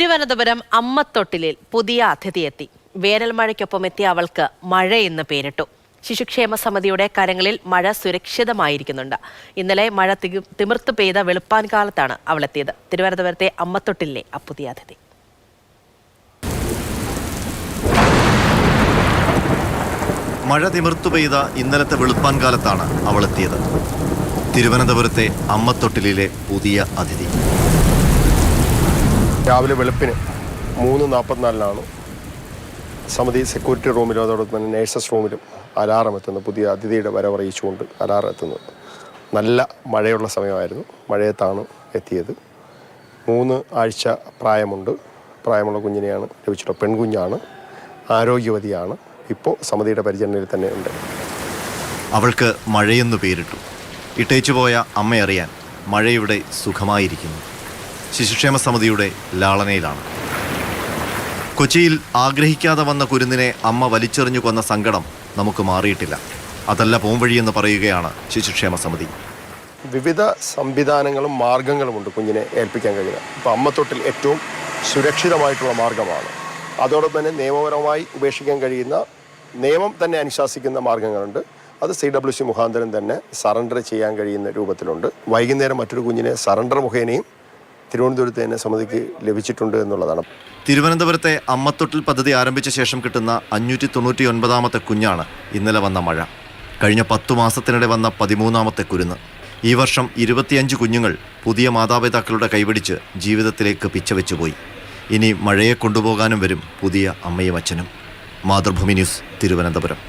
തിരുവനന്തപുരം അമ്മത്തൊട്ടിലിൽ പുതിയ അതിഥിയെത്തി. വേനൽ മഴയ്ക്കൊപ്പം എത്തിയ അവൾക്ക് മഴയെന്ന് പേരിട്ടു. ശിശുക്ഷേമ സമിതിയുടെ കരങ്ങളിൽ മഴ സുരക്ഷിതമായിരിക്കുന്നുണ്ട്. ഇന്നലെ മഴ തിമിർത്ത് പെയ്ത വെളുപ്പാൻ കാലത്താണ് അവളെത്തിയത്. തിരുവനന്തപുരത്തെ അമ്മത്തൊട്ടിലിലെ പുതിയ അതിഥി. മഴ തിമിർത്തു പെയ്ത ഇന്നലത്തെ വെളുപ്പാൻ കാലത്താണ് അവളെത്തിയത്. തിരുവനന്തപുരത്തെ അമ്മത്തൊട്ടിലിലെ പുതിയ അതിഥി. രാവിലെ വെളുപ്പിന് 3:44 സമിതി സെക്യൂരിറ്റി റൂമിലും അതോടൊപ്പം തന്നെ നേഴ്സസ് റൂമിലും അലാറം എത്തുന്നു. പുതിയ അതിഥിയുടെ വരവറിയിച്ചുകൊണ്ട് അലാറം എത്തുന്നത്. നല്ല മഴയുള്ള സമയമായിരുന്നു. മഴയത്താണ് എത്തിയത്. 3 ആഴ്ച പ്രായമുള്ള കുഞ്ഞിനെയാണ് ലഭിച്ചിട്ടുള്ളത്. പെൺകുഞ്ഞാണ്, ആരോഗ്യവതിയാണ്. ഇപ്പോൾ സമിതിയുടെ പരിചരണയിൽ തന്നെ ഉണ്ട്. അവൾക്ക് മഴയെന്നു പേരിട്ടു. ഇട്ടേച്ചുപോയ അമ്മയറിയാൻ മഴയുടെ സുഖമായിരിക്കുന്നു. ശിശുക്ഷേമ സമിതിയുടെ ലാളനയിലാണ്. കൊച്ചിയിൽ ആഗ്രഹിക്കാതെ വന്ന കുരുന്നിനെ അമ്മ വലിച്ചെറിഞ്ഞു കൊന്ന സങ്കടം നമുക്ക് മാറിയിട്ടില്ല. അതല്ല പോംവഴിയെന്ന് പറയുകയാണ് ശിശുക്ഷേമ സമിതി. വിവിധ സംവിധാനങ്ങളും മാർഗങ്ങളുമുണ്ട് കുഞ്ഞിനെ ഏൽപ്പിക്കാൻ കഴിയുന്നത്. ഇപ്പോൾ അമ്മത്തൊട്ടിൽ ഏറ്റവും സുരക്ഷിതമായിട്ടുള്ള മാർഗമാണ്. അതോടൊപ്പം തന്നെ നിയമപരമായി ഉപേക്ഷിക്കാൻ കഴിയുന്ന, നിയമം തന്നെ അനുശാസിക്കുന്ന മാർഗങ്ങളുണ്ട്. അത് CWC മുഖാന്തരം തന്നെ സറണ്ടർ ചെയ്യാൻ കഴിയുന്ന രൂപത്തിലുണ്ട്. വൈകുന്നേരം മറ്റൊരു കുഞ്ഞിനെ സറണ്ടർ മുഖേനയും തിരുവനന്തപുരത്ത് തന്നെ സമിതിക്ക് ലഭിച്ചിട്ടുണ്ട് എന്നുള്ളതാണ്. തിരുവനന്തപുരത്തെ അമ്മത്തൊട്ടിൽ പദ്ധതി ആരംഭിച്ച ശേഷം കിട്ടുന്ന 599ാമത്തെ കുഞ്ഞാണ് ഇന്നലെ വന്ന മഴ. കഴിഞ്ഞ 10 മാസത്തിനിടെ വന്ന 13ാമത്തെ കുരുന്ന്. ഈ വർഷം 25 കുഞ്ഞുങ്ങൾ പുതിയ മാതാപിതാക്കളുടെ കൈപിടിച്ച് ജീവിതത്തിലേക്ക് പിച്ചവെച്ചുപോയി. ഇനി മഴയെ കൊണ്ടുപോകാനും വരും പുതിയ അമ്മയും അച്ഛനും. മാതൃഭൂമി ന്യൂസ്, തിരുവനന്തപുരം.